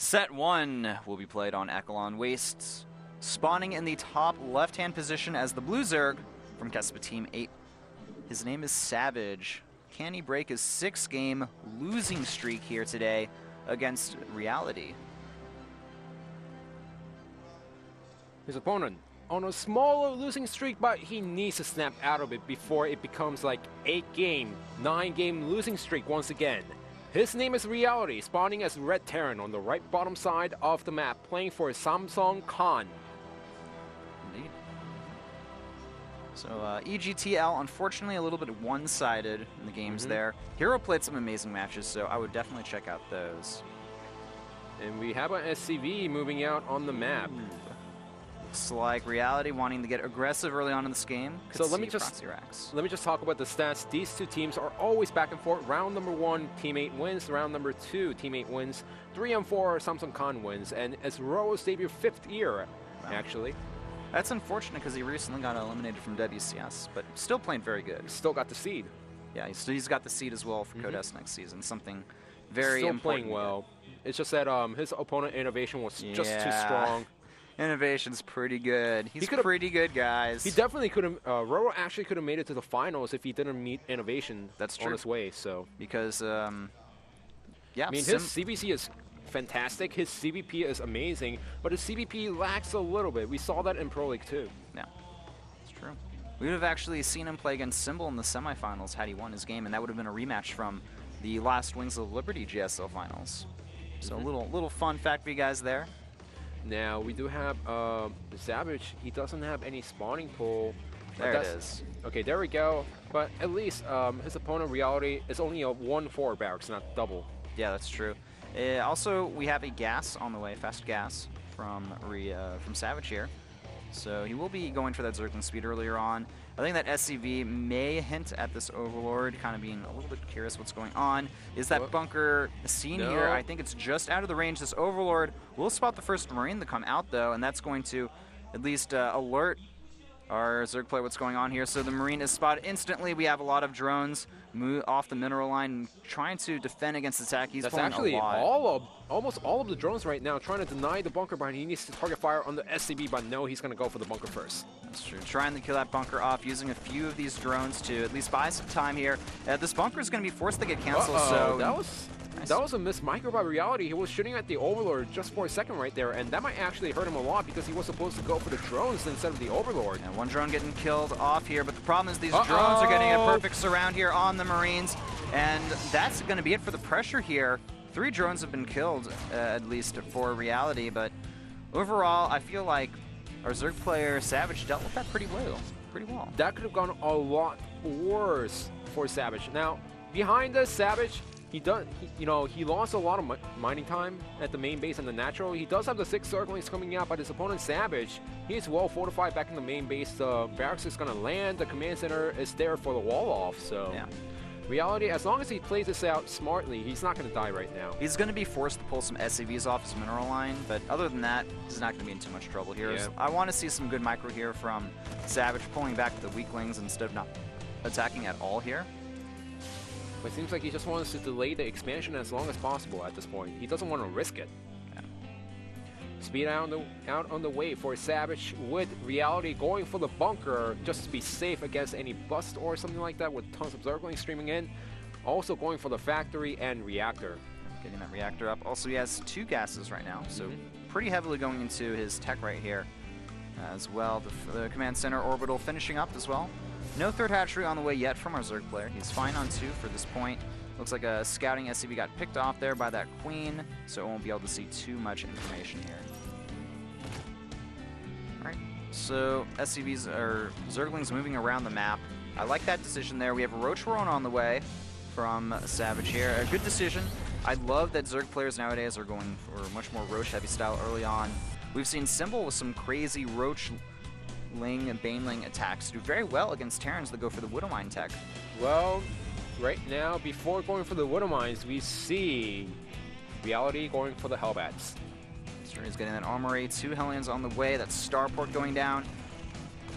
Set 1 will be played on Akilon Wastes, spawning in the top left-hand position as the Blue Zerg from Kespa Team 8. His name is Savage. Can he break his 6-game losing streak here today against Reality? His opponent on a smaller losing streak, but he needs to snap out of it before it becomes like 8-game, 9-game losing streak once again. His name is Reality, spawning as Red Terran on the right bottom side of the map, playing for Samsung Khan. Indeed. So EGTL, unfortunately a little bit one-sided in the games there. Hero played some amazing matches, so I would definitely check out those. And we have an SCV moving out on the map. Looks like Reality wanting to get aggressive early on in this game. So let me just talk about the stats. These two teams are always back and forth. Round number 1, Team 8 wins. Round number 2, Team 8 wins. 3 and 4, Samsung Khan wins. And it's Ro's debut 5th year, actually. That's unfortunate because he recently got eliminated from WCS, but still playing very good. Still got the seed. Yeah, he's got the seed as well for Codes next season. Something very still important. Playing well. It's just that his opponent Innovation was just too strong. Innovation's pretty good. He's pretty good, guys. He definitely could have. Roro actually could have made it to the finals if he didn't meet Innovation. That's true. On his way. So because yeah, I mean his CVC is fantastic. His CVP is amazing, but his CVP lacks a little bit. We saw that in Pro League too. Yeah, it's true. We would have actually seen him play against Symbol in the semifinals had he won his game, and that would have been a rematch from the last Wings of Liberty GSL finals. So a little fun fact for you guys there. Now, we do have Savage. He doesn't have any spawning pool. There it is. Okay, there we go. But at least his opponent, Reality, is only a 1-4 barracks, not double. Yeah, that's true. Also, we have a gas on the way, fast gas from Savage here. So he will be going for that Zergling speed earlier on. I think that SCV may hint at this Overlord, kind of being a little bit curious what's going on. Is that bunker seen here? I think it's just out of the range. This Overlord will spot the first Marine to come out, though, and that's going to at least alert our Zerg player what's going on here. So the Marine is spotted instantly. We have a lot of drones move off the mineral line, trying to defend against attack. He's pulling actually a lot. Almost all of the drones right now trying to deny the bunker, but he needs to target fire on the SCV, but no, he's going to go for the bunker first. That's true. Trying to kill that bunker off, using a few of these drones to at least buy some time here. This bunker is going to be forced to get canceled. So that was a missed micro by Reality. He was shooting at the Overlord just for a second right there, and that might actually hurt him a lot because he was supposed to go for the drones instead of the Overlord. And one drone getting killed off here, but the problem is these drones are getting a perfect surround here on the Marines, and that's going to be it for the pressure here. 3 drones have been killed, at least for Reality, but overall, I feel like our Zerg player, Savage, dealt with that pretty well. That could have gone a lot worse for Savage. Now, behind us, Savage, he lost a lot of mining time at the main base and the natural. He does have the 6 Zerglings coming out, but his opponent, Savage, he's well fortified back in the main base. The barracks is going to land. The command center is there for the wall off, so... Yeah. Reality, as long as he plays this out smartly, he's not going to die right now. He's going to be forced to pull some SCVs off his mineral line, but other than that, he's not going to be in too much trouble here. Yeah. I want to see some good micro here from Savage, pulling back the weaklings instead of not attacking at all here. But it seems like he just wants to delay the expansion as long as possible at this point. He doesn't want to risk it. Yeah. Speed out on the way for Savage, with Reality going for the bunker just to be safe against any bust or something like that, with tons of Zerglings streaming in. Also going for the factory and reactor. Getting that reactor up. Also, he has 2 gases right now, so pretty heavily going into his tech right here as well. The command center orbital finishing up as well. No 3rd hatchery on the way yet from our Zerg player. He's fine on 2 for this point. Looks like a scouting SCV got picked off there by that Queen, so it won't be able to see too much information here. Alright, so SCVs or Zerglings moving around the map. I like that decision there. We have a Roach Warren on the way from Savage here. A good decision. I love that Zerg players nowadays are going for much more Roach heavy style early on. We've seen Symbol with some crazy Roach Ling and Baneling attacks do very well against Terrans that go for the Widowmine tech. Well, right now, before going for the Widowmines, we see Reality going for the Hellbats. He's getting that armory, 2 Hellions on the way, that Starport going down.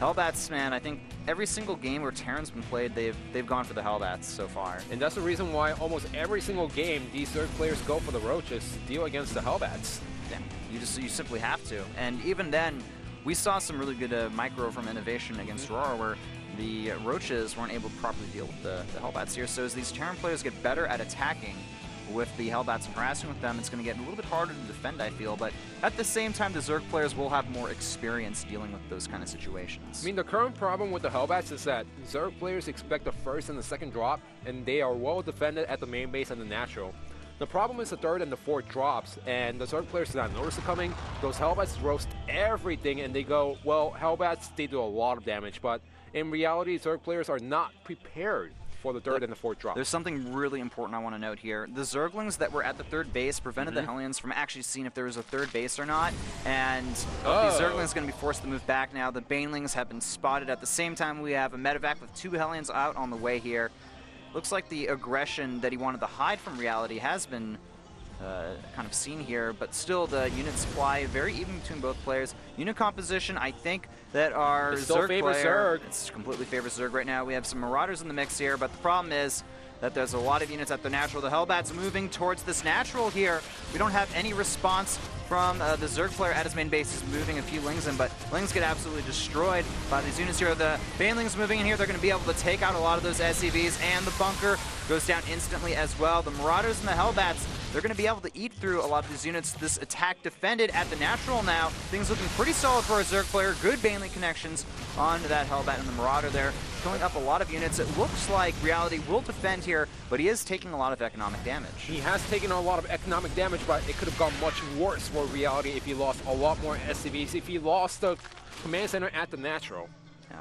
Hellbats, man, I think every single game where Terran's been played, they've gone for the Hellbats so far. And that's the reason why almost every single game these Zerg players go for the Roaches to deal against the Hellbats. Yeah, you simply have to. And even then, we saw some really good micro from Innovation against Aurora where the Roaches weren't able to properly deal with the Hellbats here. So as these Terran players get better at attacking with the Hellbats and harassing with them, it's going to get a little bit harder to defend, I feel. But at the same time, the Zerg players will have more experience dealing with those kind of situations. I mean, the current problem with the Hellbats is that Zerg players expect the first and the second drop, and they are well defended at the main base and the natural. The problem is the third and the fourth drops, and the Zerg players do not notice it coming. Those Hellbats roast everything, and they go, well, Hellbats, they do a lot of damage, but in reality, Zerg players are not prepared for the third and the fourth drop. There's something really important I want to note here. The Zerglings that were at the third base prevented the Hellions from actually seeing if there was a third base or not, and the Zerglings are going to be forced to move back now. The Banelings have been spotted. At the same time, we have a medevac with 2 Hellions out on the way here. Looks like the aggression that he wanted to hide from reality has been kind of seen here, but still the unit supply very even between both players. Unit composition, I think that our Zerg player, it's completely favors Zerg right now. We have some Marauders in the mix here, but the problem is that there's a lot of units at the natural. The Hellbats moving towards this natural here. We don't have any response from the Zerg player at his main base. He's moving a few Lings in, but Lings get absolutely destroyed by these units here. The Banelings moving in here, they're going to be able to take out a lot of those SCVs, and the bunker goes down instantly as well. The Marauders and the Hellbats, they're going to be able to eat through a lot of these units. This attack defended at the natural now. Things looking pretty solid for a Zerg player. Good Baneling connections on that Hellbat and the Marauder there. Killing up a lot of units. It looks like Reality will defend here, but he is taking a lot of economic damage. He has taken a lot of economic damage, but it could have gone much worse for Reality if he lost a lot more SCVs, if he lost the command center at the natural. Yeah.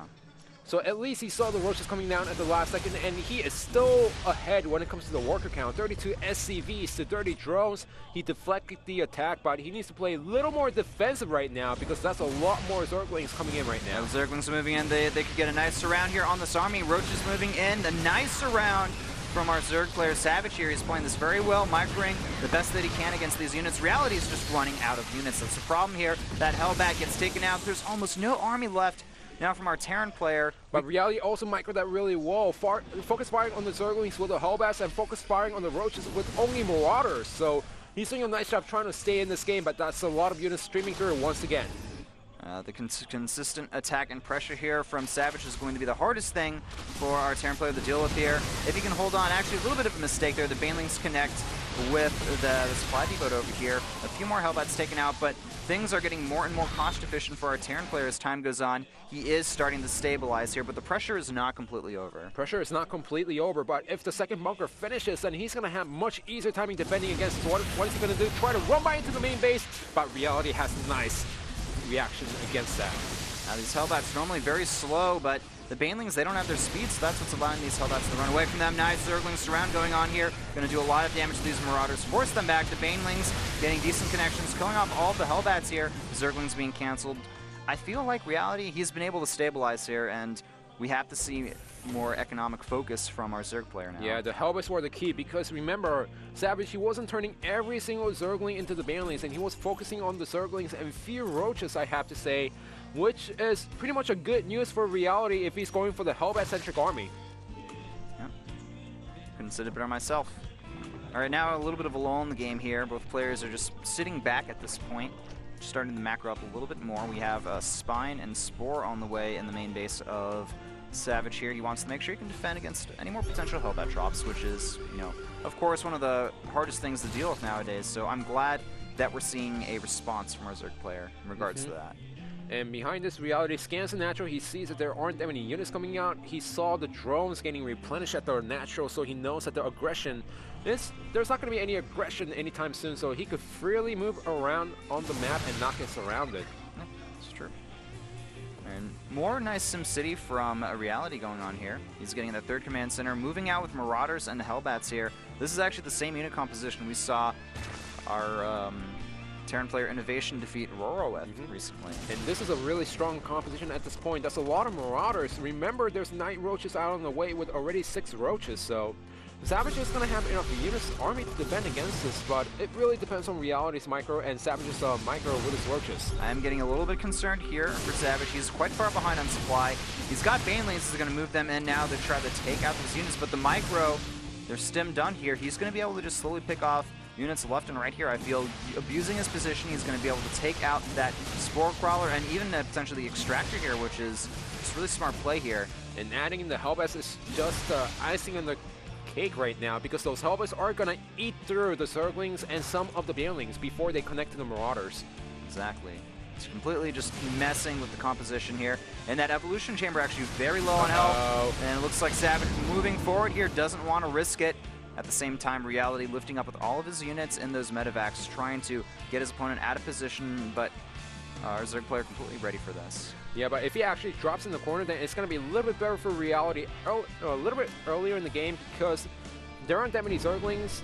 So at least he saw the Roaches coming down at the last second, and he is still ahead when it comes to the worker count. 32 SCVs to 30 drones. He deflected the attack, but he needs to play a little more defensive right now because that's a lot more Zerglings coming in right now. Yeah, the Zerglings are moving in. They could get a nice surround here on this army. Roaches moving in. A nice surround from our Zerg player. Savage here. He's playing this very well, microing the best that he can against these units. Reality is just running out of units. That's the problem here. That Hellbat gets taken out. There's almost no army left now from our Terran player. But Reality also microed that really well. Focus firing on the Zerglings with the Hellbats and focus firing on the Roaches with only Marauders. So he's doing a nice job trying to stay in this game, but that's a lot of units streaming through once again. The consistent attack and pressure here from Savage is going to be the hardest thing for our Terran player to deal with here. If he can hold on, actually a little bit of a mistake there. The Banelings connect with the supply depot over here. A few more Hellbats taken out, but things are getting more and more cost efficient for our Terran player as time goes on. He is starting to stabilize here, but the pressure is not completely over. Pressure is not completely over, but if the second bunker finishes, then he's going to have much easier timing defending against what is he going to do? Try to run by into the main base, but Reality has nice reaction against that. Now these Hellbats normally very slow, but the Banelings, they don't have their speed, so that's what's allowing these Hellbats to run away from them. Nice Zergling surround going on here. Going to do a lot of damage to these Marauders. Force them back. The Banelings getting decent connections, killing off all of the Hellbats here. Zerglings being canceled. I feel like Reality, he's been able to stabilize here, and we have to see more economic focus from our Zerg player now. Yeah, the Hellbats were the key because remember, Savage, he wasn't turning every single Zergling into the Banelings, and he was focusing on the Zerglings and few Roaches, I have to say, which is pretty much a good news for Reality if he's going for the Hellbat-centric army. Yeah, couldn't sit it better myself. All right, now a little bit of a lull in the game here. Both players are just sitting back at this point, starting to macro up a little bit more. We have Spine and Spore on the way in the main base of Savage here. He wants to make sure he can defend against any more potential Hellbat drops, which is, you know, of course, one of the hardest things to deal with nowadays. So I'm glad that we're seeing a response from our Zerg player in regards to that. And behind this, Reality scans the natural. He sees that there aren't that many units coming out. He saw the drones getting replenished at the natural, so he knows that the aggression is, there's not going to be any aggression anytime soon, so he could freely move around on the map and not get surrounded. Yeah, that's true. And more nice SimCity from Reality going on here. He's getting that third command center, moving out with Marauders and the Hellbats here. This is actually the same unit composition we saw our Terran player Innovation defeat Aurora with recently. And this is a really strong composition at this point. That's a lot of Marauders. Remember, there's 9 Roaches out on the way with already 6 Roaches, so Savage is going to have enough units army to defend against this, but it really depends on Reality's micro and Savage's micro with his roaches. I am getting a little bit concerned here for Savage. He's quite far behind on supply. He's got Banelings. He's going to move them in now to try to take out those units, but the micro, they're stim done here. He's going to be able to just slowly pick off units left and right here. I feel abusing his position, he's going to be able to take out that Spore Crawler and even potentially the Extractor here, which is just really smart play here. And adding in the Hellbats is just icing on the cake right now, because those Hellbats are going to eat through the Zerglings and some of the Banelings before they connect to the Marauders. Exactly. It's completely just messing with the composition here. And that Evolution Chamber actually very low on health. And it looks like Savage moving forward here, doesn't want to risk it. At the same time, Reality lifting up with all of his units in those medevacs, trying to get his opponent out of position, but our Zerg player completely ready for this. Yeah, but if he actually drops in the corner, then it's going to be a little bit better for Reality a little bit earlier in the game, because there aren't that many Zerglings,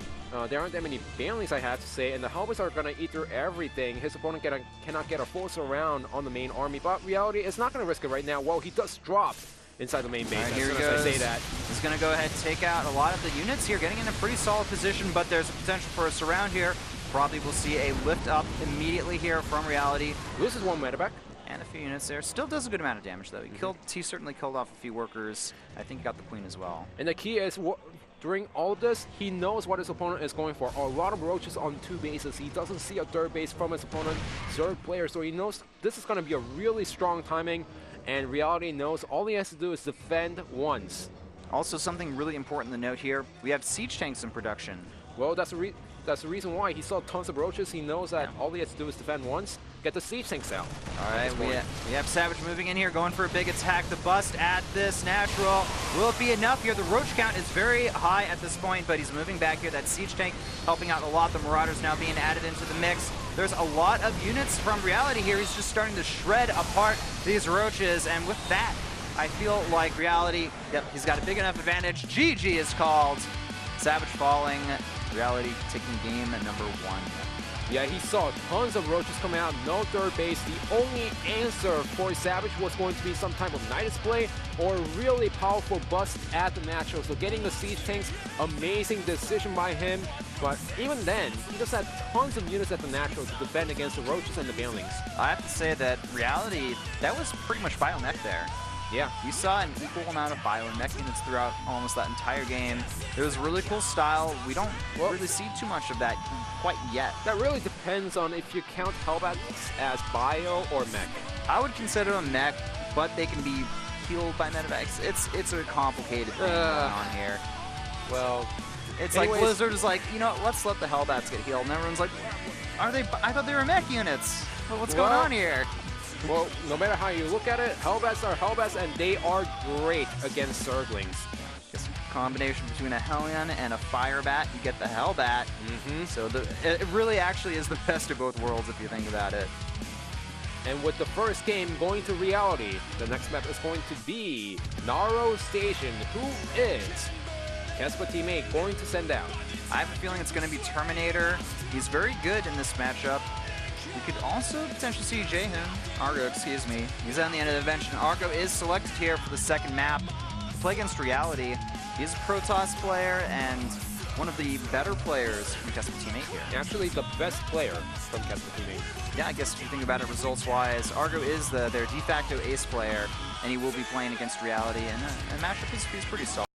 there aren't that many Banelings, I have to say, and the Hellbats are going to eat through everything. His opponent cannot get a full surround on the main army, but Reality is not going to risk it right now. Well, he does drop inside the main base. Right, here as he soon goes. as I say that. He's going to go ahead and take out a lot of the units here, getting in a pretty solid position, but there's a potential for a surround here. Probably will see a lift up immediately here from Reality. Loses one medevac. And a few units there. Still does a good amount of damage, though. He certainly killed off a few workers. I think he got the Queen as well. And the key is, during all of this, he knows what his opponent is going for. A lot of roaches on two bases. He doesn't see a third base from his opponent, Zerg player, so he knows this is going to be a really strong timing. And Reality knows all he has to do is defend once. Also, something really important to note here, we have siege tanks in production. Well, that's the reason why. He saw tons of roaches. He knows that all he has to do is defend once, get the siege tanks out. All right, we have Savage moving in here, going for a big attack. The bust at this natural. Will it be enough here? The roach count is very high at this point, but he's moving back here. That siege tank helping out a lot. The Marauders now being added into the mix. There's a lot of units from Reality here. He's just starting to shred apart these roaches, and with that, I feel like Reality, he's got a big enough advantage. GG is called. Savage falling. Reality taking game at number 1. Yeah, he saw tons of roaches coming out, no third base. The only answer for Savage was going to be some type of Nidus play or a really powerful bust at the natural. So getting the siege tanks, amazing decision by him. But even then, he just had tons of units at the natural to defend against the roaches and the Banelings. I have to say that Reality, that was pretty much bio-mech there. Yeah. You saw an equal amount of bio-mech units throughout almost that entire game. It was really cool style. We don't really see too much of that quite yet. That really depends on if you count Hellbats as bio or mech. I would consider them mech, but they can be healed by medevacs. It's a complicated thing going on here. Well, it's like Blizzard is like, you know, let's let the Hellbats get healed, and everyone's like, are they? I thought they were mech units. Well, what's going on here? Well, no matter how you look at it, Hellbats are Hellbats, and they are great against Zerglings. Just a combination between a Hellion and a Firebat, you get the Hellbat. So it really actually is the best of both worlds if you think about it. And with the first game going to Reality, the next map is going to be Naro Station. Who is Kespa teammate going to send out? I have a feeling it's going to be Terminator. He's very good in this matchup. We could also potentially see Argo, excuse me. He's on the end of the bench, and Argo is selected here for the second map to play against Reality. He's a Protoss player and one of the better players from Kespa teammate here. Actually, the best player from Kespa teammate. Yeah, I guess if you think about it results-wise, Argo is their de facto ace player, and he will be playing against Reality, and the matchup is pretty solid.